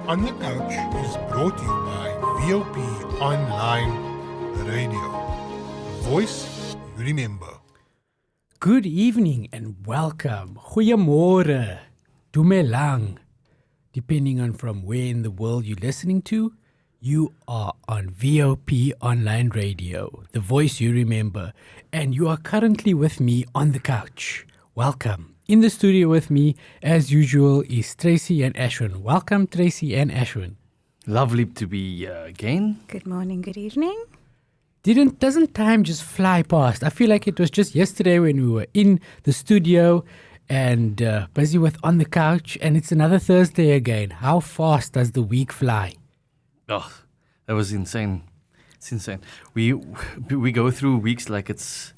On the Couch is brought to you by VOP Online Radio. Voice you remember. Good evening and welcome. Goeiemorgen. Dumelang. Depending on from where in the world you're listening to, you are on VOP Online Radio, the voice you remember, and you are currently with me on the couch. Welcome. In the studio with me, as usual, is Tracy and Ashwin. Welcome, Tracy and Ashwin. Lovely to be here again. Good morning, good evening. Doesn't time just fly past? I feel like it was just yesterday when we were in the studio and busy with On the Couch, and it's another Thursday again. How fast does the week fly? Oh, that was insane. It's insane. We go through weeks like it's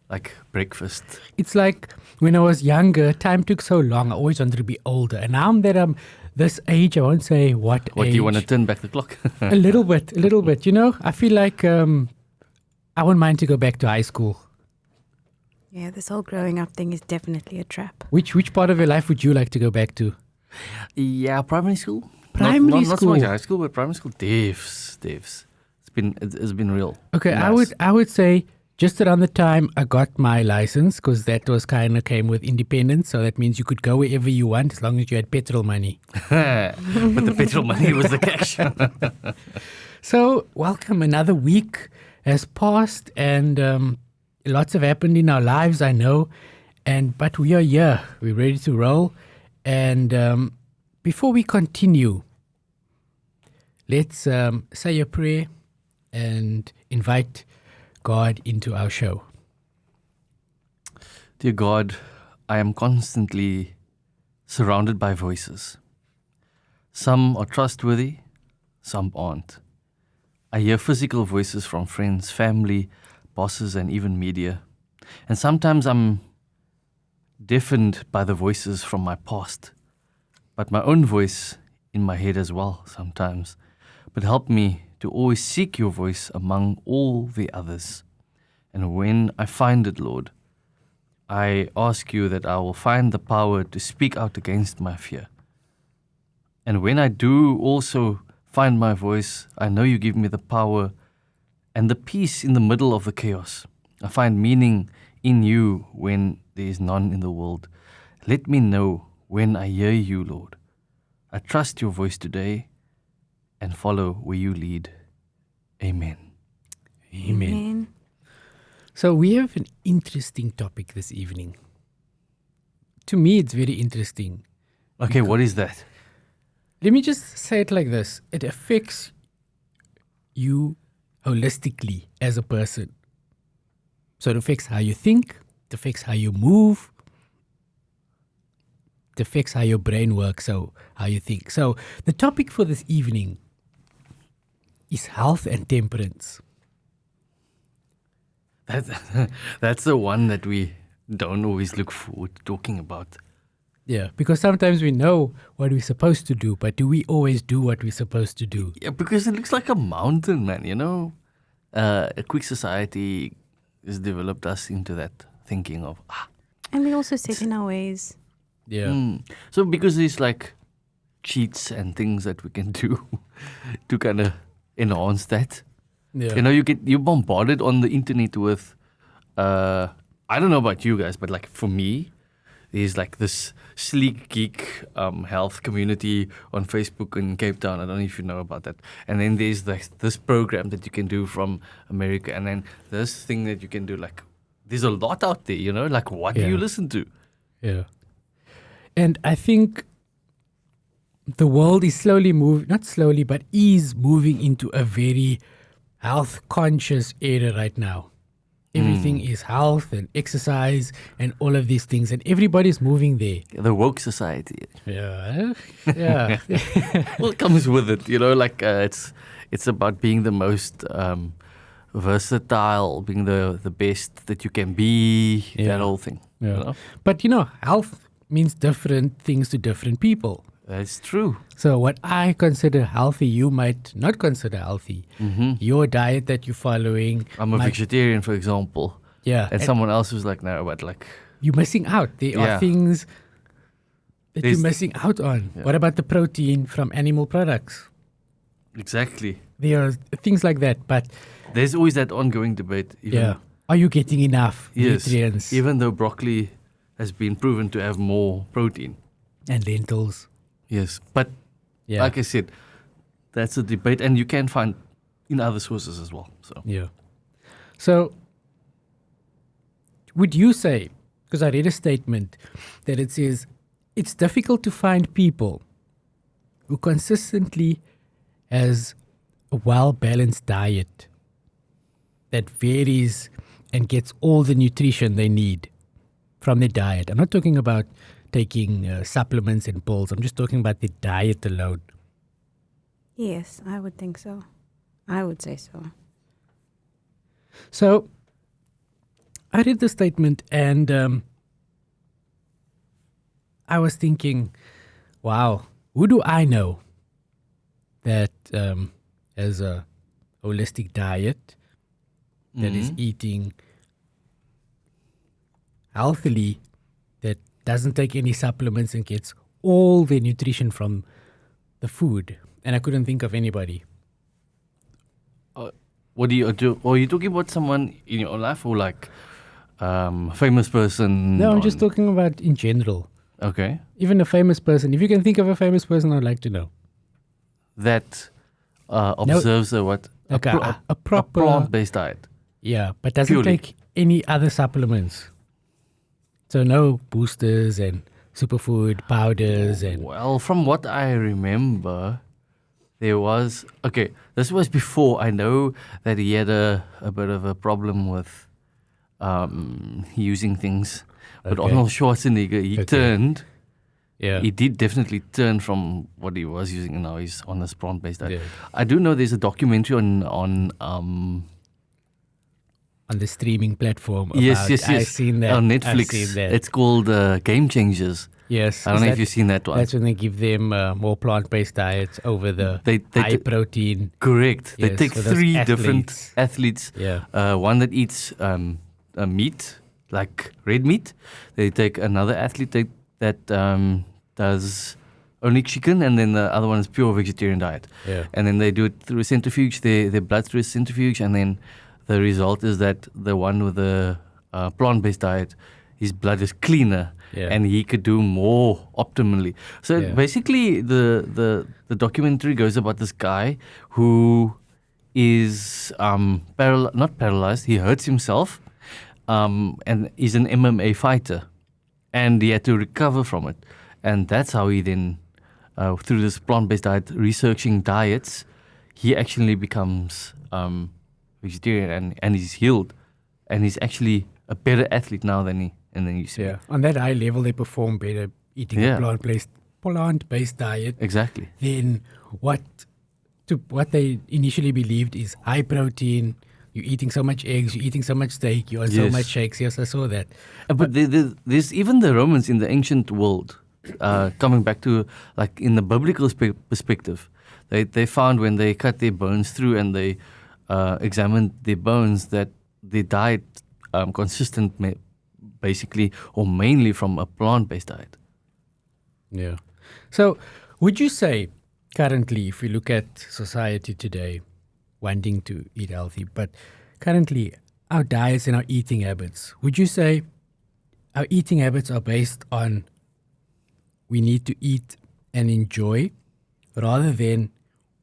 like breakfast. It's like when I was younger, time took so long. I always wanted to be older. And now that I'm this age, I won't say what age. Do you want to turn back the clock? A little bit. You know, I feel like I wouldn't mind to go back to high school. Yeah, this whole growing up thing is definitely a trap. Which part of your life would you like to go back to? Yeah, primary school. Primary Not so school. much high school, but primary school. Devs. It's been real. Okay, Nice. I would say just around the time I got my license, because that was kind of came with independence. So that means you could go wherever you want as long as you had petrol money. But the petrol money was the cash. So welcome. Another week has passed, and lots have happened in our lives, I know. But we are here. We're ready to roll. And before we continue, let's say a prayer and invite God into our show. Dear God, I am constantly surrounded by voices. Some are trustworthy, some aren't. I hear physical voices from friends, family, bosses, and even media. And sometimes I'm deafened by the voices from my past, but my own voice in my head as well sometimes. But help me to always seek your voice among all the others. And when I find it, Lord, I ask you that I will find the power to speak out against my fear. And when I do also find my voice, I know you give me the power and the peace in the middle of the chaos. I find meaning in you when there is none in the world. Let me know when I hear you, Lord. I trust your voice today and follow where you lead. Amen. Amen. So we have an interesting topic this evening. To me, it's very interesting. Okay, what is that? Let me just say it like this. It affects you holistically as a person. So it affects how you think, it affects how you move, it affects how your brain works, so how you think. So the topic for this evening is health and temperance. That's the one that we don't always look forward to talking about. Yeah, because sometimes we know what we're supposed to do, but do we always do what we're supposed to do? Yeah, because it looks like a mountain, man, you know? A quick society has developed us into that thinking of, And we also set in our ways. Yeah. So because there's like cheats and things that we can do to kind of enhance that. Yeah. You know, you're bombarded on the internet with, I don't know about you guys, but like for me, there's like this sleek geek health community on Facebook in Cape Town. I don't know if you know about that. And then there's this program that you can do from America. And then this thing that you can do, like, there's a lot out there, you know? Like, what do you listen to? Yeah. And I think the world is slowly not slowly, but is moving into a very health conscious era right now. Everything is health and exercise and all of these things, and everybody's moving there. The woke society. Yeah. Yeah. Well, it comes with it, you know, like it's about being the most versatile, being the best that you can be, that whole thing. Yeah. You know? But health means different things to different people. That's true. So what I consider healthy, you might not consider healthy. Mm-hmm. Your diet that you're following. I'm a vegetarian, for example. Yeah. And someone else who's like, no, but like... You're missing out. There are things that There's- you're missing out on. Yeah. What about the protein from animal products? Exactly. There are things like that, but There's always that ongoing debate. Even, are you getting enough yes, nutrients even though broccoli has been proven to have more protein. and lentils? Yes, but Yeah, like I said, that's a debate, and you can find in other sources as well. So yeah. So, would you say? Because I read a statement that it says it's difficult to find people who consistently has a well-balanced diet that varies and gets all the nutrition they need from their diet. I'm not talking about taking supplements and pills. I'm just talking about the diet alone. Yes, I would think so. I would say so. So I read the statement and I was thinking, wow, who do I know that has a holistic diet that is eating healthily, that doesn't take any supplements and gets all the nutrition from the food? And I couldn't think of anybody. what do you do? Or are you talking about someone in your life, or like famous person? No, I'm just talking about in general. Okay, Even a famous person. If you can think of a famous person, I'd like to know. that observes a what? Like a proper- plant-based diet. Yeah, but doesn't Purely. take any other supplements. So no boosters and superfood powders and Well, from what I remember, there was this was before. I know that he had a bit of a problem with using things. But Okay. Arnold Schwarzenegger, he Okay. turned. yeah. He did definitely turn from what he was using, and now he's on this plant-based diet. Yeah. I do know there's a documentary on On the streaming platform. yes, I've seen that. on I've Netflix. seen that. It's called Game Changers. yes. I don't Is know if that- you've seen that one. That's when they give them more plant-based diets over the They high t- protein. Correct. They Yes, take for those 3 different athletes. Yeah. One that eats meat, like red meat. They take another athlete that does only chicken, and then the other one is pure vegetarian diet. Yeah. And then they do it through a centrifuge, their blood through a centrifuge, and then the result is that the one with the plant-based diet, his blood is cleaner, Yeah. and he could do more optimally. So Yeah. basically, the documentary goes about this guy who is not paralyzed. He hurts himself, and is an MMA fighter, and he had to recover from it, and that's how he then, through this plant-based diet, researching diets, he actually becomes vegetarian, and he's healed, and he's actually a better athlete now than he used to be. Yeah. On that high level, they perform better eating Yeah. a plant-based diet Exactly. than what they initially believed is high protein. You're eating so much eggs, you're eating so much steak, you're on so Yes. much shakes. Yes, I saw that. But there's even the Romans in the ancient world, coming back to like in the biblical perspective, they found when they cut their bones through and they examined their bones that they died basically or mainly from a plant-based diet. Yeah. So, would you say currently, if we look at society today, wanting to eat healthy, but currently our diets and our eating habits, would you say our eating habits are based on we need to eat and enjoy rather than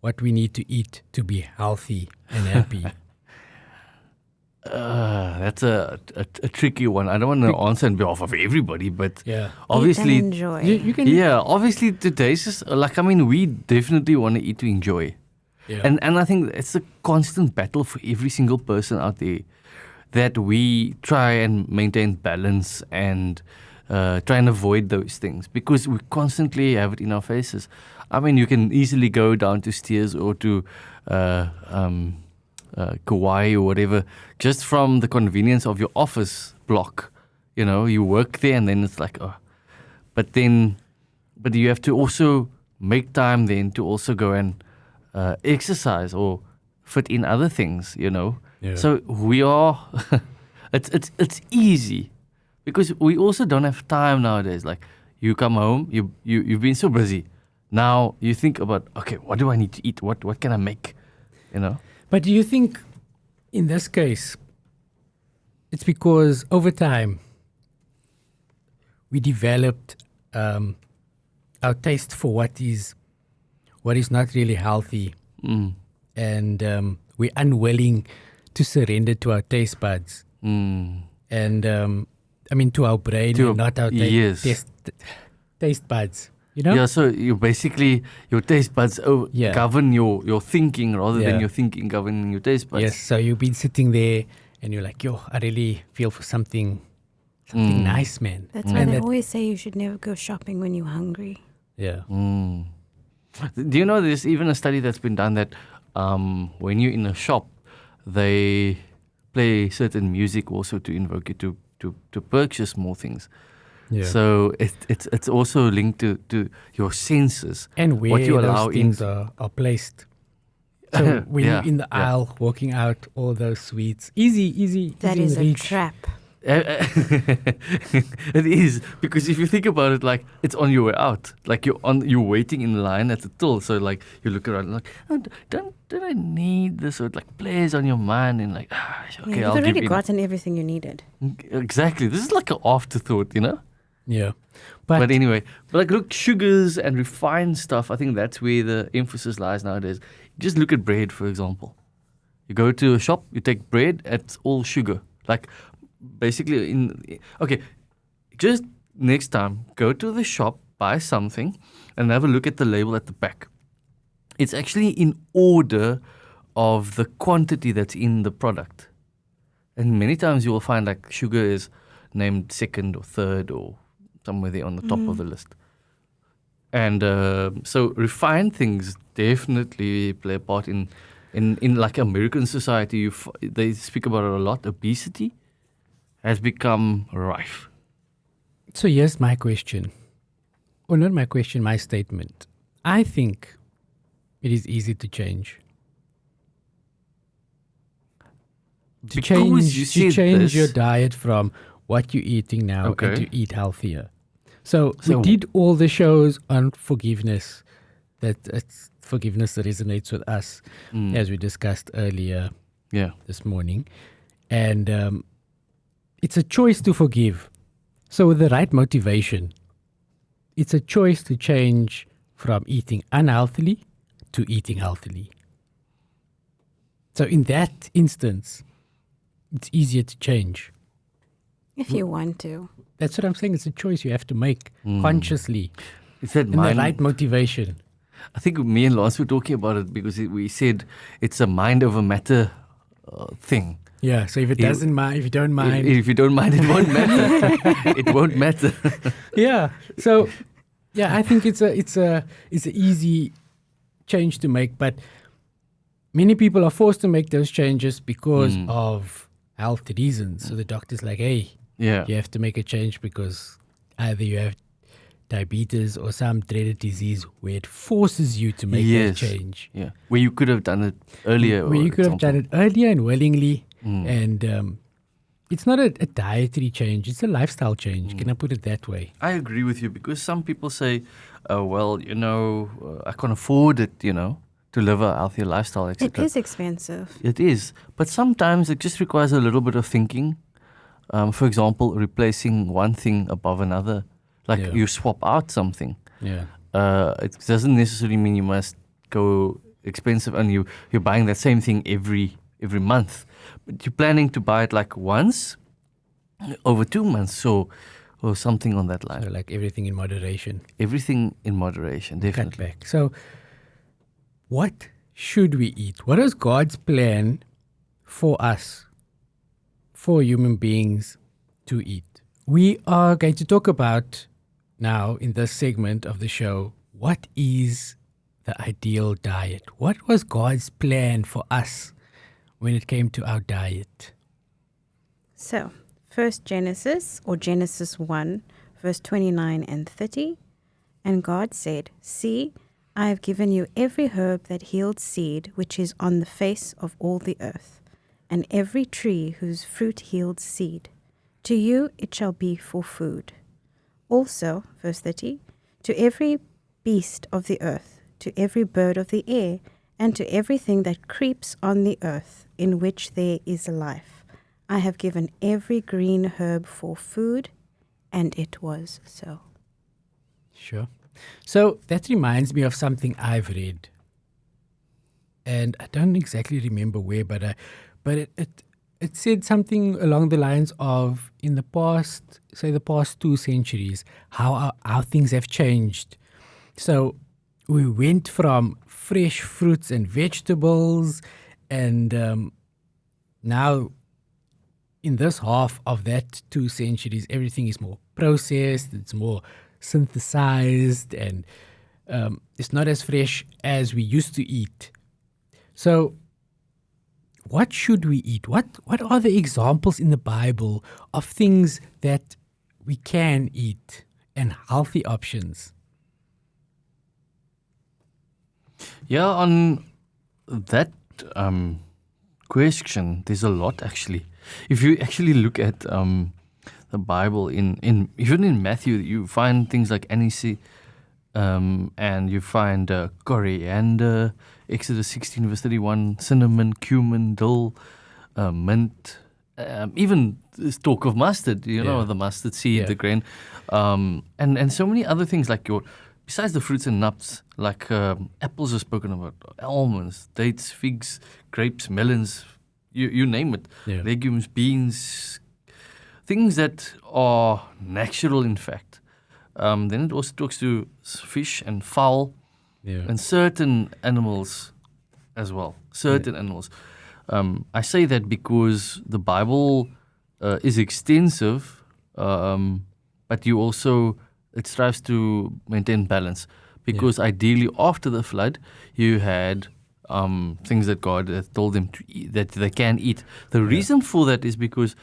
what we need to eat to be healthy and happy? That's a tricky one. I don't want to answer on behalf of everybody, but Yeah. obviously, Eat and enjoy. You can. yeah, obviously today's just, we definitely want to eat to enjoy. Yeah. And I think it's a constant battle for every single person out there that we try and maintain balance and try and avoid those things because we constantly have it in our faces. I mean, you can easily go down to Steers or to Kauai or whatever just from the convenience of your office block. You know, you work there and then it's like, oh. But you have to also make time then to also go and exercise or fit in other things, you know. Yeah. So we are, it's easy because we also don't have time nowadays. Like You come home, you've been so busy. Now you think about, okay, what do I need to eat? What can I make? You know? But do you think in this case, it's because over time we developed our taste for what is not really healthy, and we're unwilling to surrender to our taste buds, and I mean to our brain, and not our taste buds. You know? Yeah, so you basically, your taste buds govern your thinking rather than your thinking governing your taste buds. Yes, so you've been sitting there and you're like, yo, I really feel for something nice, man. That's why they always say you should never go shopping when you're hungry. Yeah. Do you know there's even a study that's been done that when you're in a shop, they play certain music also to invoke you to purchase more things. Yeah. So it's also linked to your senses and where what you allow those things are placed. So when you're in the aisle walking out, all those sweets, easy. That easy is in a reach. trap. It is, because if you think about it, like, it's on your way out, like you're waiting in line at the till, so like you look around like, oh, don't I need this? Or it like plays on your mind and like, okay, You've I'll give already in. gotten everything you needed. Exactly, this is like an afterthought, you know. Yeah. But anyway, like, look, sugars and refined stuff, I think that's where the emphasis lies nowadays. Just look at bread, for example. You go to a shop, you take bread, it's all sugar. Like, basically, just next time, go to the shop, buy something, and have a look at the label at the back. It's actually in order of the quantity that's in the product. And many times you will find like sugar is named second or third or somewhere there on the top of the list. And so refined things definitely play a part in like American society. They speak about it a lot. Obesity has become rife. So here's my question. Or not my question, my statement. I think it is easy to change. To change your diet from what you're eating now and to eat healthier. So we did all the shows on forgiveness. Forgiveness that resonates with us, as we discussed earlier this morning. And it's a choice to forgive. So with the right motivation, it's a choice to change from eating unhealthily to eating healthily. So in that instance, it's easier to change. If you want to. That's what I'm saying. It's a choice you have to make consciously. It's that the right motivation. I think me and Lance were talking about it because we said it's a mind over matter thing. Yeah, so if you don't mind, if you don't mind, it won't matter. It won't matter. Yeah. So, I think it's a easy change to make, but many people are forced to make those changes because of health reasons. So the doctor's like, hey, you have to make a change because either you have diabetes or some dreaded disease where it forces you to make that change. Yeah, where you could have done it earlier. Where you could have done it earlier and willingly. And it's not a dietary change, it's a lifestyle change. Can I put it that way? I agree with you because some people say, well, I can't afford it, to live a healthier lifestyle, etc. It is expensive. It is. But sometimes it just requires a little bit of thinking. For example, replacing one thing above another. Like you swap out something. Yeah. It doesn't necessarily mean you must go expensive and you're buying that same thing every month. But you're planning to buy it like once over 2 months or something on that line. So like everything in moderation. Everything in moderation, definitely. Cut back. So what should we eat? What is God's plan for us, for human beings to eat? We are going to talk about now in this segment of the show, what is the ideal diet? What was God's plan for us when it came to our diet? So, first Genesis 1, verse 29 and 30. And God said, see, I have given you every herb that yields seed, which is on the face of all the earth, and every tree whose fruit yields seed. To you it shall be for food. Also, verse 30, to every beast of the earth, to every bird of the air, and to everything that creeps on the earth, in which there is life, I have given every green herb for food, and it was so. Sure. So that reminds me of something I've read, and I don't exactly remember where, but it said something along the lines of in the past, say the past 2 centuries, how things have changed. So we went from fresh fruits and vegetables, and now in this half of that 2 centuries, everything is more processed, it's more synthesized, and it's not as fresh as we used to eat. So, what should we eat? What are the examples in the Bible of things that we can eat and healthy options? Yeah, on that question, there's a lot actually. If you actually look at the Bible, even in Matthew, you find things like aniseed, and you find coriander, Exodus 16 verse 31, cinnamon, cumin, dill, mint, even this talk of mustard, the mustard seed, the grain, and so many other things like besides the fruits and nuts, like apples are spoken about, almonds, dates, figs, grapes, melons, you name it, legumes, beans, things that are natural in fact. Then it also talks to fish and fowl and certain animals as well. Certain animals. I say that because the Bible is extensive, but it strives to maintain balance. Because ideally, after the flood, you had things that God had told them to eat, that they can eat. The reason for that is because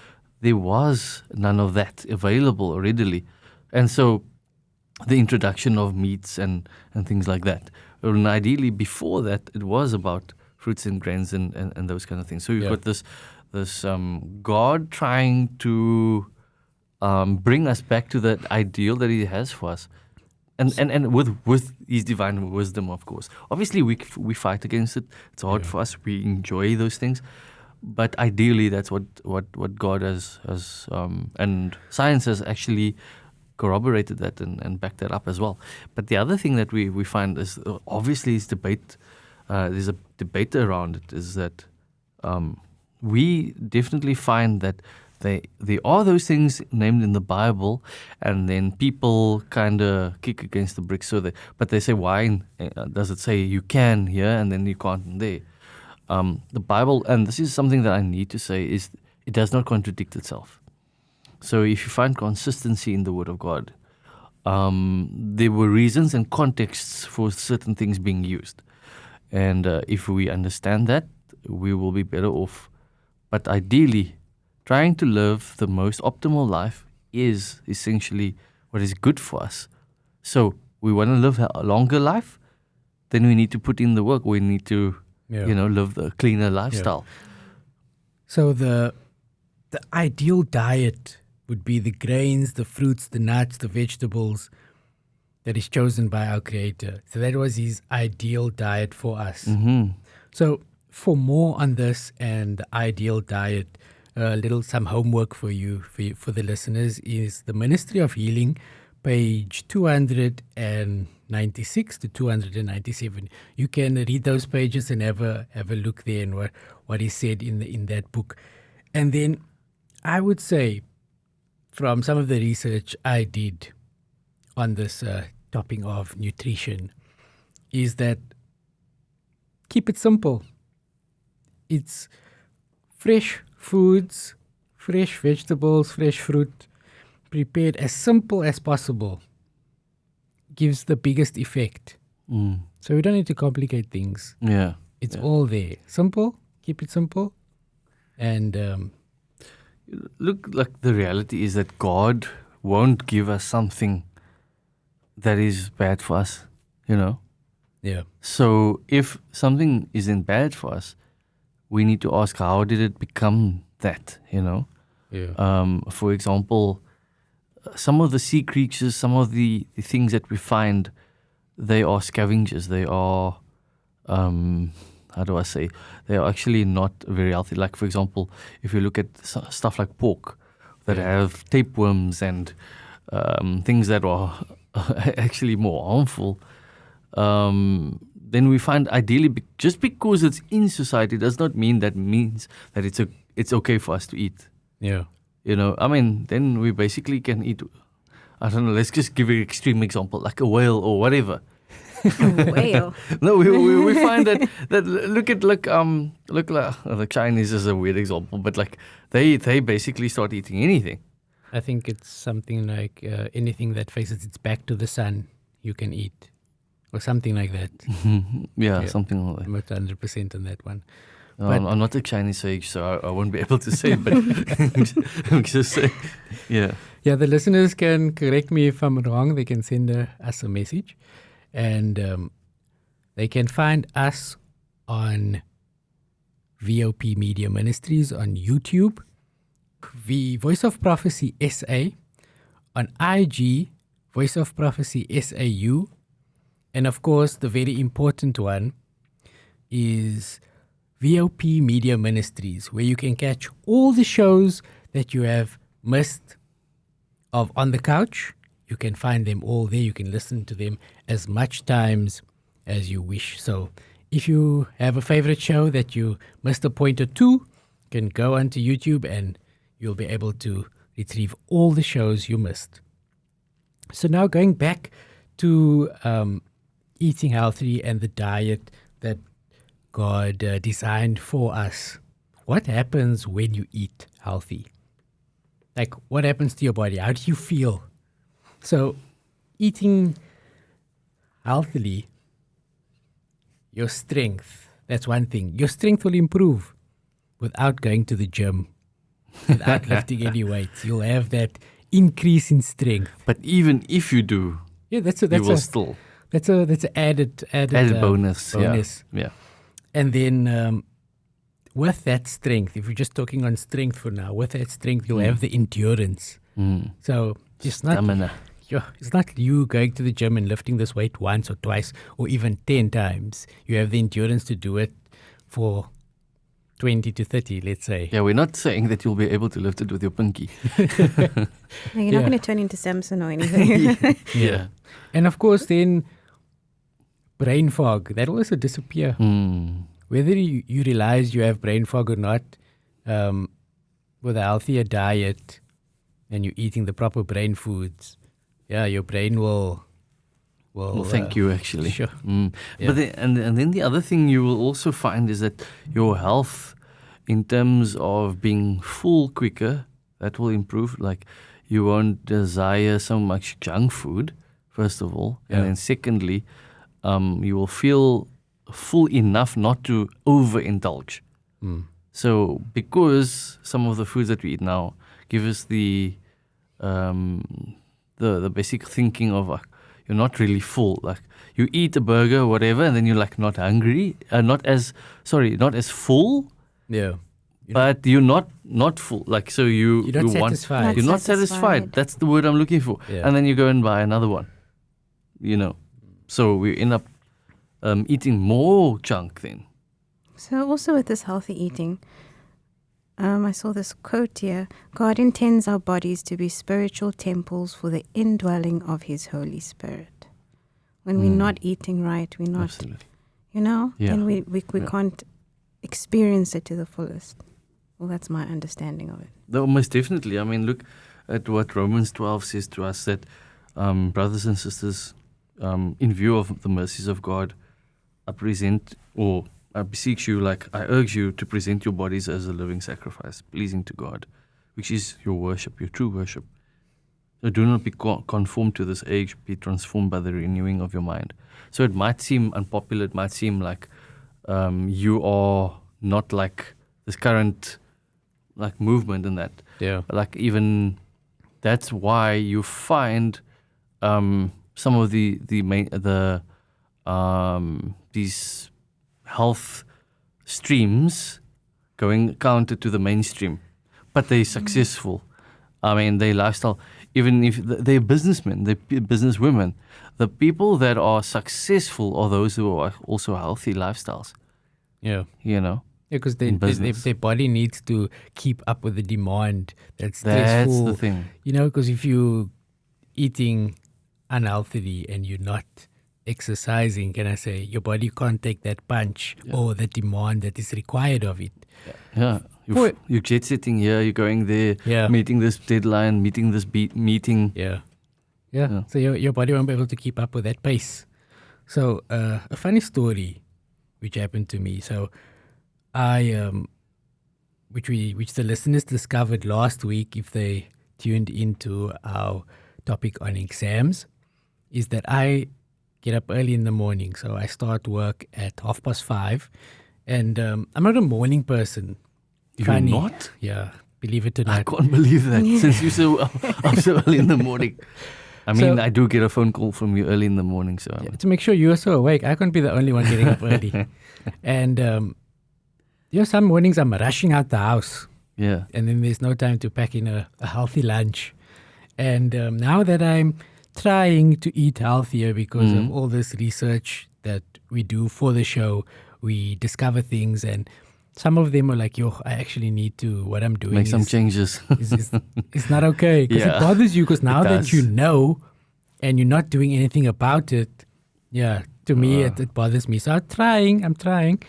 there was none of that available readily. And so the introduction of meats and things like that. And ideally, before that, it was about fruits and grains and those kind of things. So you've got this God trying to bring us back to that ideal that He has for us, and with His divine wisdom, of course. Obviously, we fight against it. It's hard for us. We enjoy those things, but ideally, that's what God has and science has actually corroborated that and backed that up as well. But the other thing that we find is obviously is debate. There's a debate around it. Is that we definitely find that there are those things named in the Bible, and then people kind of kick against the bricks. But they say, why does it say you can here and then you can't there? The Bible, and this is something that I need to say, is it does not contradict itself. So if you find consistency in the Word of God, there were reasons and contexts for certain things being used. And if we understand that, we will be better off. But ideally, trying to live the most optimal life is essentially what is good for us. So we want to live a longer life, then we need to put in the work. We need to, live the cleaner lifestyle. So the ideal diet would be the grains, the fruits, the nuts, the vegetables that is chosen by our Creator. So that was His ideal diet for us. Mm-hmm. So for more on this and the ideal diet, some homework for for the listeners is the Ministry of Healing, page 296 to 297. You can read those pages and have a look there and what is said in that book. And then I would say, from some of the research I did on this topic of nutrition, is that keep it simple. It's fresh foods, fresh vegetables, fresh fruit, prepared as simple as possible, gives the biggest effect. So we don't need to complicate things. It's all there. Simple, keep it simple. And look, like the reality is that God won't give us something that is bad for us, So if something isn't bad for us, we need to ask, how did it become that, For example, some of the sea creatures, some of the things that we find, they are scavengers. They are, how do I say, they are actually not very healthy. Like, for example, if you look at stuff like pork that have tapeworms and things that are actually more harmful, then we find ideally, just because it's in society does not mean that it's okay for us to eat. Yeah. You know, I mean, then we basically can eat, I don't know, let's just give an extreme example, like a whale or whatever. Whale. No, we find that look like the Chinese is a weird example, but like they basically start eating anything. I think it's something like anything that faces its back to the sun, you can eat. Or something like that. Yeah, something like that. I'm not 100% on that one. I'm not a Chinese sage, so I won't be able to say it, but I'm just saying, yeah. Yeah, the listeners can correct me if I'm wrong. They can send us a message. And they can find us on VOP Media Ministries on YouTube, the Voice of Prophecy SA, on IG, Voice of Prophecy SAU, and of course, the very important one is VOP Media Ministries, where you can catch all the shows that you have missed of On the Couch. You can find them all there. You can listen to them as much times as you wish. So if you have a favorite show that you missed a point or two, you can go onto YouTube and you'll be able to retrieve all the shows you missed. So now going back to eating healthy and the diet that God designed for us. What happens when you eat healthy? Like, what happens to your body? How do you feel? So, eating healthily, your strength, that's one thing. Your strength will improve without going to the gym, without lifting any weights. You'll have that increase in strength. But even if you do, Yeah, that's you will still. That's an added bonus. Yeah. And then with that strength, if we're just talking on strength for now, with that strength, you'll have the endurance. So it's not Stamina. it's not you going to the gym and lifting this weight once or twice or even 10 times. You have the endurance to do it for 20 to 30, let's say. Yeah, we're not saying that you'll be able to lift it with your pinky. No, you're not going to turn into Samson or anything. Yeah. And of course, then brain fog, that will also disappear. Whether you realize you have brain fog or not, with a healthier diet and you're eating the proper brain foods, yeah, your brain will Thank you, actually. Sure. Yeah. But then the other thing you will also find is that your health, in terms of being full quicker, that will improve. Like, you won't desire so much junk food, first of all, and then secondly, you will feel full enough not to overindulge. So, because some of the foods that we eat now give us the basic thinking of you're not really full. Like, you eat a burger or whatever, and then you're like not hungry, not as full. Yeah. But you're not full. Like, so you're not satisfied. You're not satisfied. That's the word I'm looking for. Yeah. And then you go and buy another one. You know, so we end up eating more junk then. So also with this healthy eating, I saw this quote here: God intends our bodies to be spiritual temples for the indwelling of His Holy Spirit. When we're not eating right, we're not, Absolutely. then we can't experience it to the fullest. Well, that's my understanding of it. No, most definitely. I mean, look at what Romans 12 says to us, that brothers and sisters, in view of the mercies of God, I beseech you, like I urge you to present your bodies as a living sacrifice, pleasing to God, which is your worship, your true worship. So do not be conformed to this age, be transformed by the renewing of your mind. So it might seem unpopular, it might seem like you are not like this current like movement in that. Yeah. Like, even that's why you find some of these health streams going counter to the mainstream, but they're successful. I mean, their lifestyle. even if they're businessmen, they're businesswomen, the people that are successful are those who are also healthy lifestyles. Yeah. You know, Because in business. their body needs to keep up with the demand. That's That's stressful. the thing. You know, because if you're eating unhealthily and you're not exercising, can I say, your body can't take that punch or the demand that is required of it. Yeah, you're jet setting here, you're going there, Yeah. meeting this deadline, meeting this meeting. Yeah. Yeah. So your body won't be able to keep up with that pace. So a funny story which happened to me. So I which the listeners discovered last week if they tuned into our topic on exams, is that I get up early in the morning. So I start work at 5:30, and I'm not a morning person. You're Funny. not? Yeah, believe it or I not. can't believe that since you're so up so early in the morning. I mean, So- I do get a phone call from you early in the morning, so To make sure you are so awake, I can't be the only one getting up early. And some mornings I'm rushing out the house, yeah. and then there's no time to pack in a healthy lunch. And now that I'm trying to eat healthier because of all this research that we do for the show, we discover things, and some of them are like, I actually need to, what I'm doing Make some is, changes. it's not okay. Because Yeah. it bothers you, because now It that you does. know and you're not doing anything about it, to me, it bothers me. So I'm trying.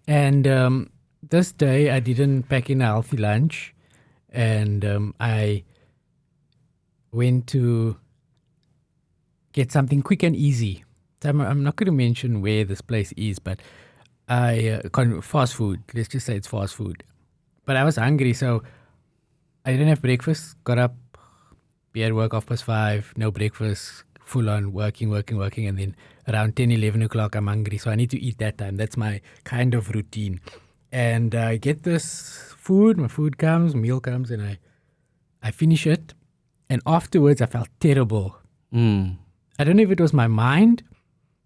And this day I didn't pack in a healthy lunch, and I went to get something quick and easy. So I'm not going to mention where this place is, but fast food. Let's just say it's fast food. But I was hungry, so I didn't have breakfast. Got up, be at work 5:30, no breakfast, full on working, and then around 10, 11 o'clock I'm hungry, so I need to eat that time. That's my kind of routine. And I get this food, my food comes, meal comes, and I finish it. And afterwards I felt terrible. Mm. I don't know if it was my mind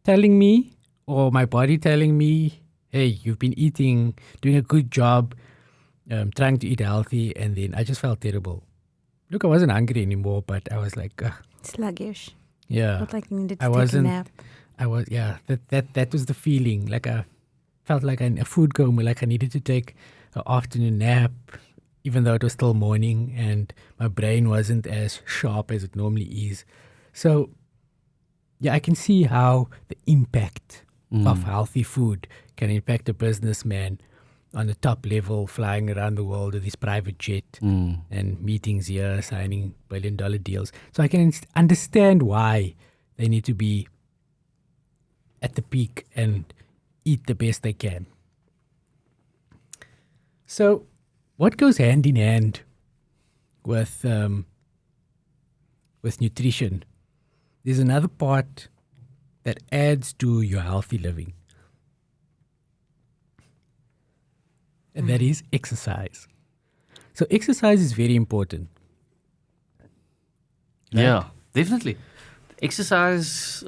telling me or my body telling me, hey, you've been eating, doing a good job, trying to eat healthy, and then I just felt terrible. Look, I wasn't hungry anymore, but I was like, Sluggish. yeah. Felt like you needed to I take wasn't- a nap. I was, that was the feeling. Like I felt like a food coma, like I needed to take an afternoon nap, even though it was still morning and my brain wasn't as sharp as it normally is. So, I can see how the impact of healthy food can impact a businessman on the top level, flying around the world with his private jet and meetings here, signing billion-dollar deals. So I can understand why they need to be at the peak and eat the best they can. So, what goes hand in hand with nutrition? There's another part that adds to your healthy living, and that is exercise. So, exercise is very important. Yeah, definitely. Exercise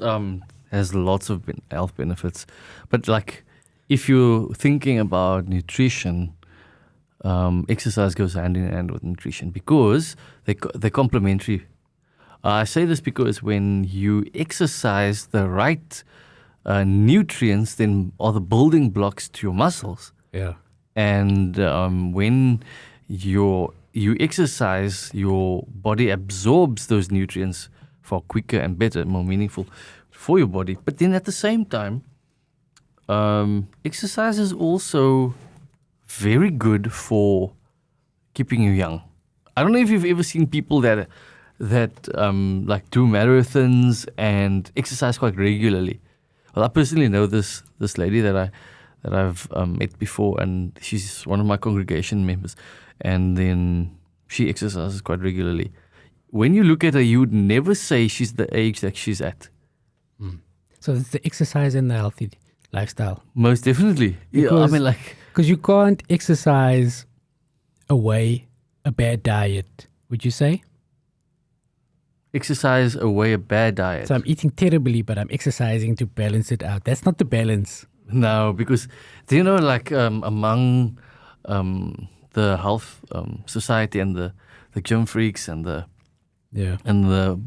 has lots of health benefits, but like if you're thinking about nutrition, exercise goes hand in hand with nutrition because they're complementary. I say this because when you exercise, the right nutrients then are the building blocks to your muscles. Yeah. And when you exercise, your body absorbs those nutrients far quicker and better, more meaningful for your body. But then at the same time, exercise is also very good for keeping you young. I don't know if you've ever seen people that like do marathons and exercise quite regularly. Well, I personally know this lady that I've met before, and she's one of my congregation members, and then she exercises quite regularly. When you look at her, you would never say she's the age that she's at. So it's the exercise and the healthy lifestyle. Most definitely. Yeah, I Because- mean, like, Because you can't exercise away a bad diet, would you say? exercise away a bad diet. So I'm eating terribly, but I'm exercising to balance it out. That's not the balance. No, because do you know, like among the health society and the gym freaks and the Yeah. and the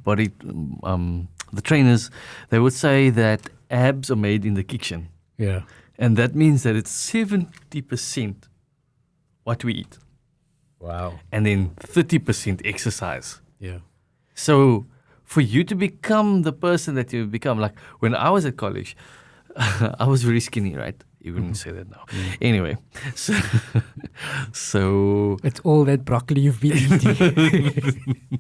the trainers, they would say that abs are made in the kitchen. Yeah. And that means that it's 70% what we eat Wow. and then 30% exercise. Yeah. So for you to become the person that you become, like when I was at college, I was very skinny, right? You wouldn't say that now. Anyway, so, so It's all that broccoli you've been eating.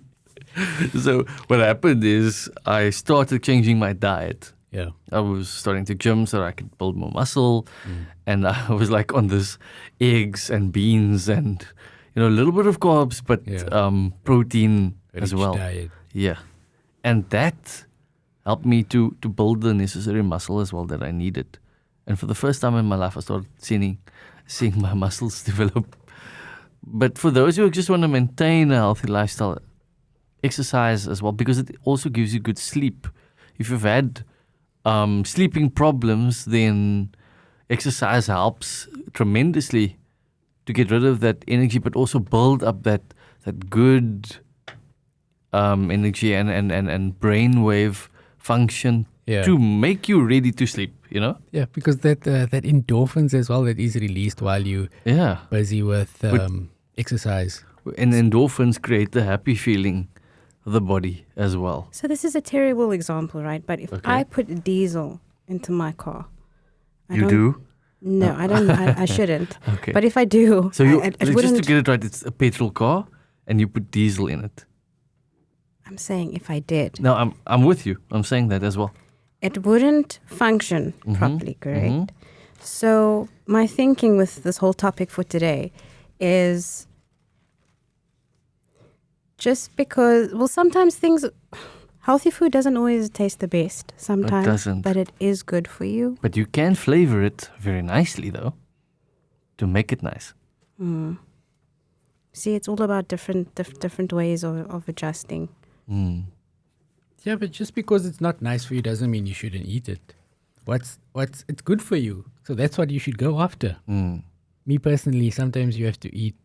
so what happened is I started changing my diet. Yeah. I was starting to gym so that I could build more muscle, and I was like on this eggs and beans and a little bit of carbs, but Yeah. protein as Rich well. diet. Yeah, and that helped me to build the necessary muscle as well that I needed. And for the first time in my life, I started seeing my muscles develop. But for those who just want to maintain a healthy lifestyle, exercise as well, because it also gives you good sleep. If you've had sleeping problems, then exercise helps tremendously to get rid of that energy, but also build up that good energy and brainwave function Yeah. to make you ready to sleep, Yeah, because that endorphins as well that is released while you Yeah. busy with exercise. And endorphins create the happy feeling of the body as well. So this is a terrible example, right? But if Okay. I put diesel into my car, You do? No, I don't. I shouldn't. Okay. But if I do, So you, it just to wouldn't. get it right, it's a petrol car and you put diesel in it. I'm saying if I did, No, I'm with you. I'm saying that as well. it wouldn't function properly, correct? So my thinking with this whole topic for today is just because, well, sometimes healthy food doesn't always taste the best sometimes, doesn't. but it is good for you. But you can flavor it very nicely though, to make it nice. See, it's all about different ways of adjusting. Yeah, but just because it's not nice for you doesn't mean you shouldn't eat it. It's good for you, so that's what you should go after. Me personally, sometimes you have to eat.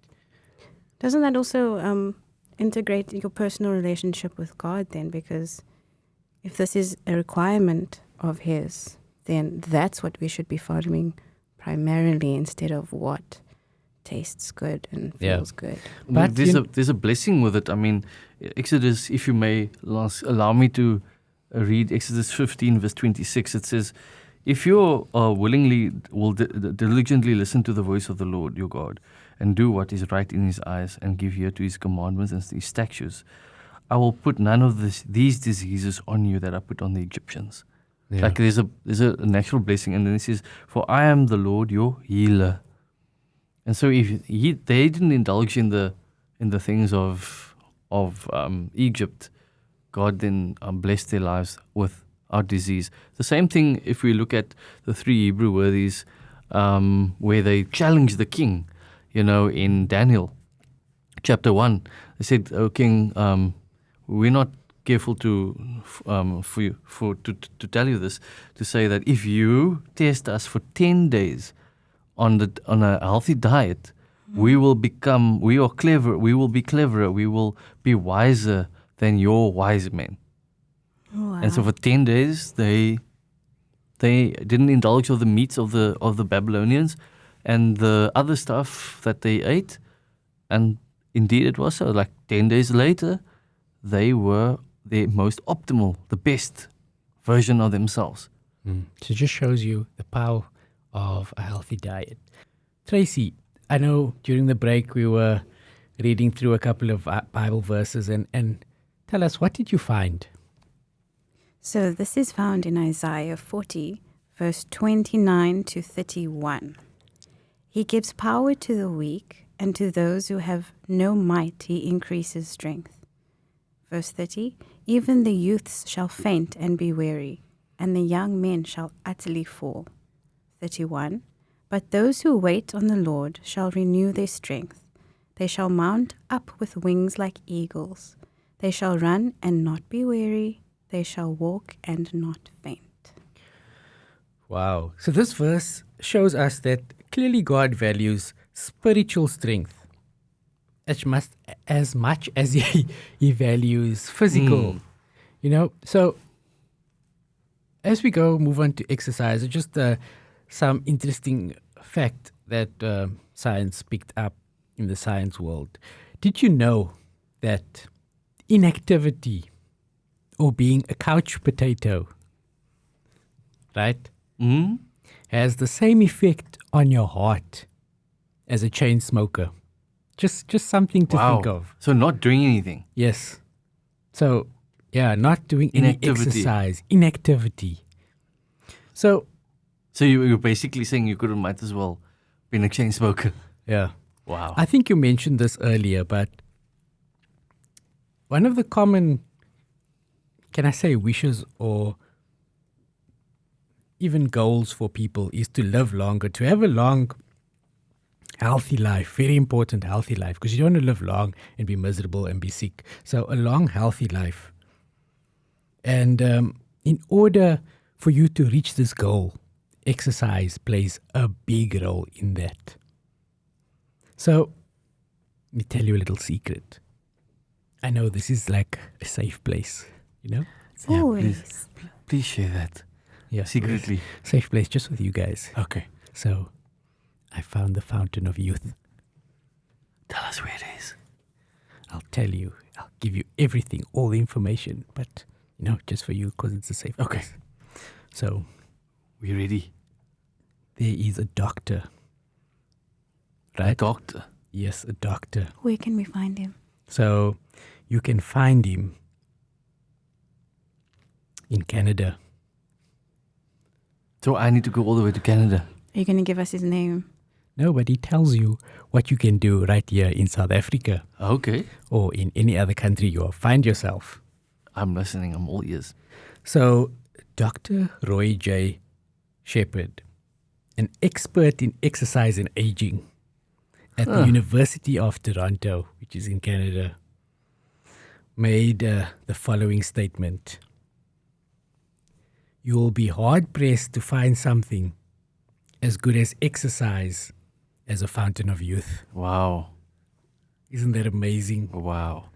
Doesn't that also integrate your personal relationship with God then? Because if this is a requirement of His, then that's what we should be following primarily instead of what tastes good and Yeah. feels good. But there's a blessing with it. I mean, Exodus, if you may allow me to read Exodus 15 verse 26, it says, if you willingly will diligently listen to the voice of the Lord your God and do what is right in His eyes and give ear to His commandments and His statutes, I will put none of these diseases on you that I put on the Egyptians. Yeah. Like there's a natural blessing, and then it says, for I am the Lord your healer. And so if they didn't indulge in the things of Egypt, God then blessed their lives without disease. The same thing if we look at the 3 Hebrew worthies where they challenged the king, in Daniel chapter 1. They said, "O king, we're not careful to tell you this, to say that if you test us for 10 days on a healthy diet, we will be cleverer, we will be wiser than your wise men." Wow. And so for 10 days they didn't indulge of the meats of the Babylonians and the other stuff that they ate. And indeed it was so. Like 10 days later, they were the most optimal, the best version of themselves. So it just shows you the power of a healthy diet. Tracy, I know during the break we were reading through a couple of Bible verses and tell us, what did you find? So this is found in Isaiah 40, verse 29 to 31. He gives power to the weak, and to those who have no might he increases strength. Verse 30, even the youths shall faint and be weary, and the young men shall utterly fall. 31, but those who wait on the Lord shall renew their strength. They shall mount up with wings like eagles. They shall run and not be weary. They shall walk and not faint. Wow. So this verse shows us that clearly God values spiritual strength as much as he values physical. You know, so as we move on to exercise, just some interesting fact that science picked up in the science world. Did you know that inactivity or being a couch potato, right, has the same effect on your heart as a chain smoker? Just something to think of. So not doing anything. Yes. So, yeah, not doing any Inactivity. exercise, inactivity. So you're basically saying you might as well be a chain smoker. yeah. Wow. I think you mentioned this earlier, but one of the common, can I say, wishes or even goals for people is to live longer, to have a long, healthy life. Very important, healthy life, because you don't want to live long and be miserable and be sick. So a long, healthy life. And in order for you to reach this goal, exercise plays a big role in that. So, let me tell you a little secret. I know this is like a safe place, you know? Yeah, Always. please share that. Yeah. Secretly. Safe place just with you guys. Okay. So, I found the fountain of youth. Tell us where it is. I'll tell you. I'll give you everything, all the information. But, you know, just for you because it's a safe Okay. place. So, We ready? there is a doctor. A Right? doctor. Yes, a doctor. Where can we find him? So, you can find him in Canada. So I need to go all the way to Canada. Are you going to give us his name? No, but he tells you what you can do right here in South Africa Okay. or in any other country you find yourself. I'm listening. I'm all ears. So, Dr. Roy J. Shepherd, an expert in exercise and aging at the University of Toronto, which is in Canada, made the following statement. You will be hard-pressed to find something as good as exercise as a fountain of youth. Wow. Isn't that amazing? Wow.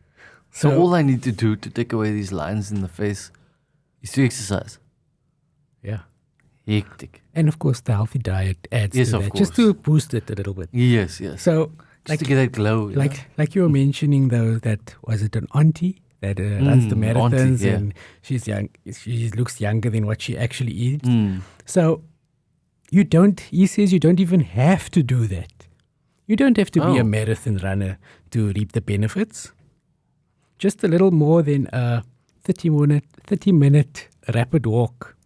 So all I need to do to take away these lines in the face is to exercise. Yeah. Hectic. And of course, the healthy diet adds Yes, to of that, just course. to boost it a little bit. Yes, yes. So, Just to get that glow. like you were mentioning, though, that was it an auntie that runs the marathons, auntie, yeah. and she's young. She looks younger than what she actually is. Mm. So he says you don't even have to do that. You don't have to be a marathon runner to reap the benefits. Just a little more than a 30-minute rapid walk.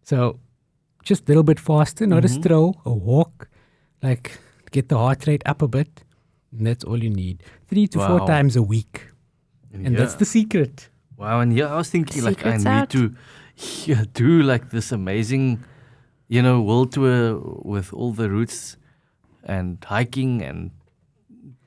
So just a little bit faster, not a stroll, a walk, like get the heart rate up a bit. And that's all you need. 3 to 4 times a week. And that's the secret. Wow, and I was thinking like I Secret's need out. to do like this amazing, world tour with all the routes and hiking and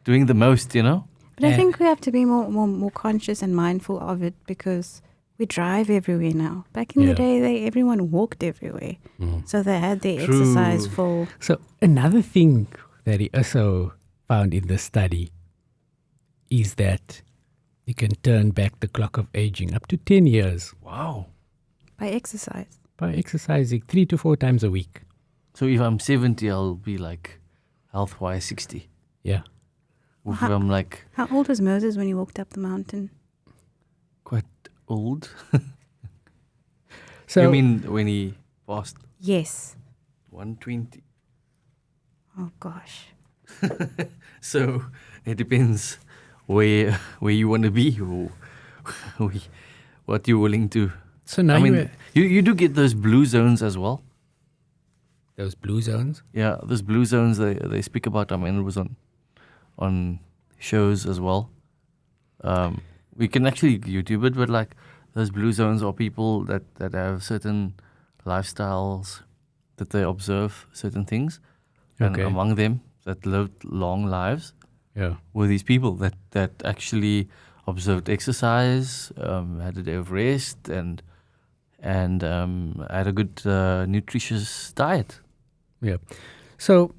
doing the most, But I think we have to be more conscious and mindful of it because we drive everywhere now. Back in the day, everyone walked everywhere. So they had their True. exercise full. So another thing that he also found in the study is that you can turn back the clock of aging up to 10 years Wow. By exercise. by exercising 3 to 4 times a week. So if I'm 70, I'll be like health-wise 60. Yeah. Or if I'm like How old was Moses when he walked up the mountain? quite old. So You mean when he passed Yes. 120? Oh, gosh. So it depends where you want to be or what you're willing to. so now I you mean, you do get those blue zones as well. those blue zones. Yeah, those blue zones they speak about. I mean, it was on shows as well. We can actually YouTube it, but like those blue zones are people that have certain lifestyles that they observe certain things, and Okay. among them that lived long lives Yeah. were these people that actually observed exercise, had a day of rest, and had a good nutritious diet. Yeah. So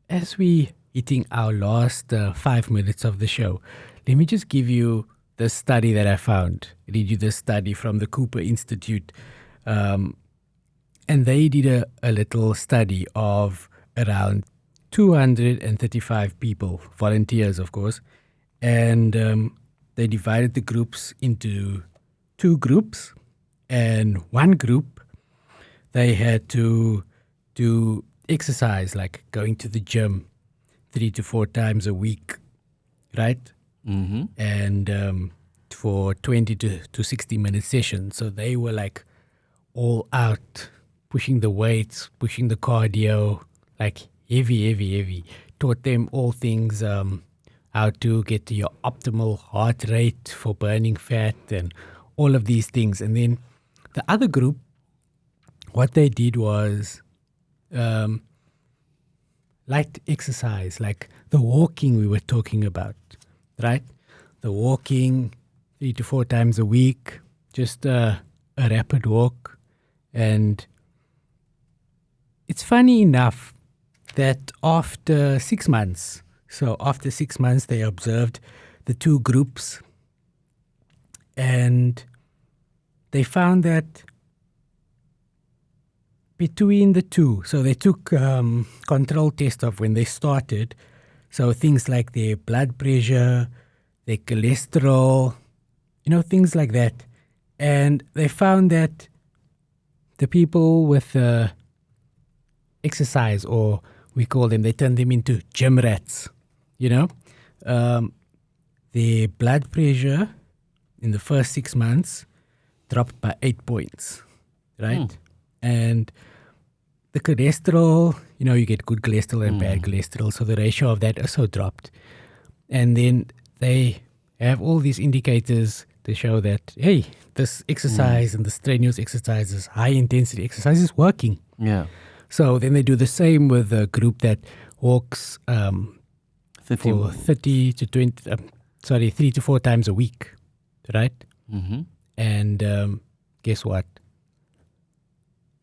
as we hitting our last 5 minutes of the show. Let me just give you the study that I found. Read you the study from the Cooper Institute. And they did a little study of around 235 people, volunteers, of course. And they divided the groups into 2 groups. And one group, they had to do exercise, like going to the gym 3 to 4 times a week, right? Mm-hmm. And for 20 to 60-minute sessions. So they were like all out, pushing the weights, pushing the cardio, like heavy. Taught them all things, how to get to your optimal heart rate for burning fat and all of these things. And then the other group, what they did was light exercise, like the walking we were talking about, right? The walking 3 to 4 times a week, just a rapid walk. And it's funny enough that after 6 months, they observed the 2 groups, and they found that between the 2, so they took control test of when they started, so things like their blood pressure, their cholesterol, things like that. And they found that the people with exercise, or we call them, they turned them into gym rats, their blood pressure in the first 6 months dropped by 8 points, right? And the cholesterol, you get good cholesterol and bad cholesterol, so the ratio of that also dropped. And then they have all these indicators to show that, hey, this exercise and the strenuous exercises, high intensity exercise is working. Yeah. So then they do the same with a group that walks for 3 to 4 times a week, right? Mm-hmm. And guess what?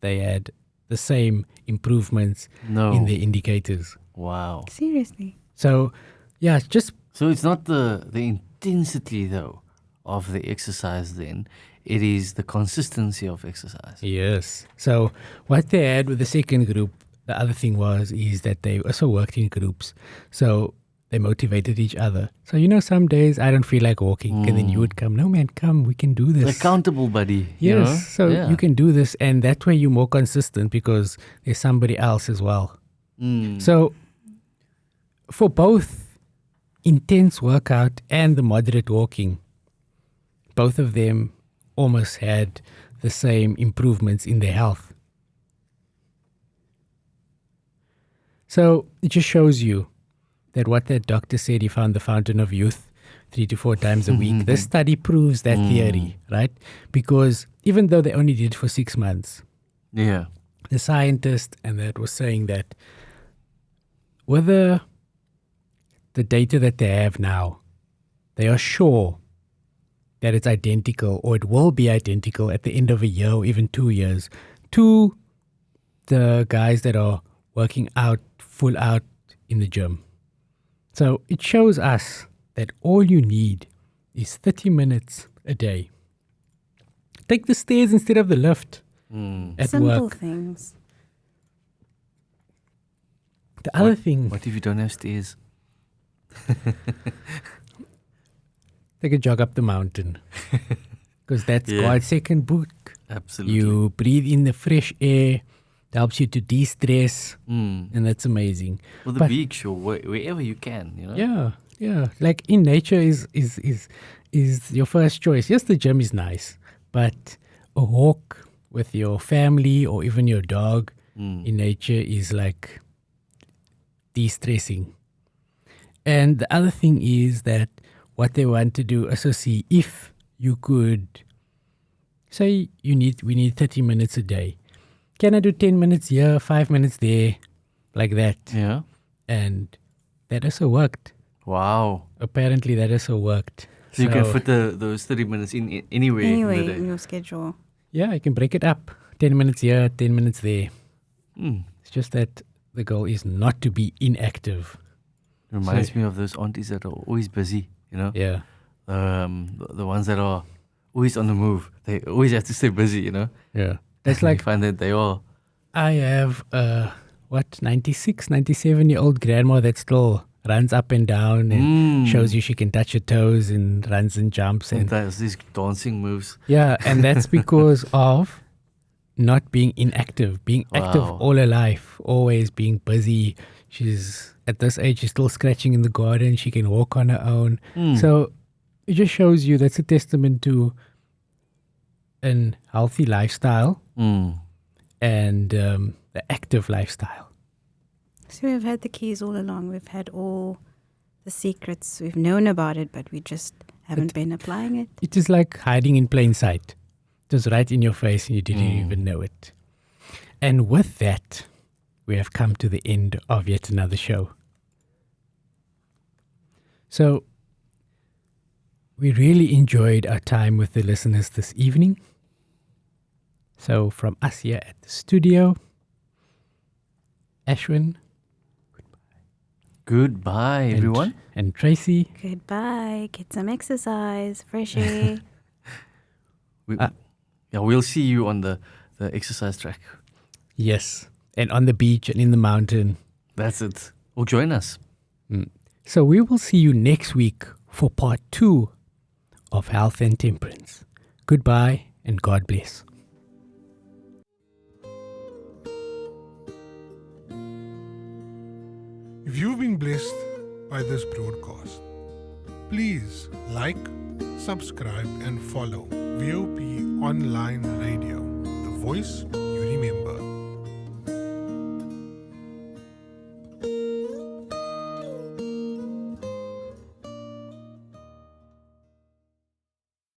They had the same improvements in the indicators. Wow. Seriously? So, yeah, So it's not the intensity, though, of the exercise then. It is the consistency of exercise. Yes. So what they had with the second group, the other thing is that they also worked in groups. So they motivated each other. So, some days I don't feel like walking. And then you would come, no, man, come, we can do this. Accountable buddy. Yes. So you can do this. And that way you're more consistent because there's somebody else as well. So for both intense workout and the moderate walking, both of them almost had the same improvements in their health. So it just shows you that what that doctor said, he found the fountain of youth 3 to 4 times a week. This study proves that theory, right? Because even though they only did it for 6 months, Yeah. the scientist and that was saying that with the data that they have now, they are sure that it's identical, or it will be identical at the end of a year or even 2 years, to the guys that are working out full out in the gym. So it shows us that all you need is 30 minutes a day. Take the stairs instead of the lift at Simple work. things. The other thing, What if you don't have stairs? take a jog up the mountain. Because that's Yeah. God's second book. Absolutely. You breathe in the fresh air. It helps you to de-stress. And that's amazing. Or the But- beach or wherever you can, Yeah. Like in nature is your first choice. Yes, the gym is nice, but a walk with your family or even your dog in nature is like de-stressing. And the other thing is that what they want to do, also see if you could say we need 30 minutes a day. Can I do 10 minutes here, 5 minutes there, like that? Yeah. And that also worked. Wow. Apparently that also worked. So you can fit those 30 minutes in anywhere in Anyway, the in day. your schedule. Yeah, you can break it up. 10 minutes here, 10 minutes there. Mm. It's just that the goal is not to be inactive. Reminds me of those aunties that are always busy, you know? Yeah. The ones that are always on the move. They always have to stay busy, you know? Yeah. That's I like find that they are. I have 96, 97-year-old grandma that still runs up and down and shows you she can touch her toes and runs and jumps And and there's these dancing moves. yeah, and that's because of not being inactive, being active Wow. all her life, always being busy. She's at this age, she's still scratching in the garden. She can walk on her own. So it just shows you that's a testament to an healthy lifestyle and the active lifestyle. So we've had the keys all along. We've had all the secrets. We've known about it, but we just haven't been applying it. It is like hiding in plain sight. It was right in your face and you didn't even know it. And with that, we have come to the end of yet another show. So we really enjoyed our time with the listeners this evening. So from us here at the studio, Ashwin, Goodbye, everyone. and Tracy. Goodbye. Get some exercise. Fresh air. We'll see you on the exercise track. Yes, and on the beach and in the mountain. That's it. Or join us. So we will see you next week for part 2 of Health and Temperance. Goodbye and God bless. If you've been blessed by this broadcast, please like, subscribe, and follow VOP Online Radio, the voice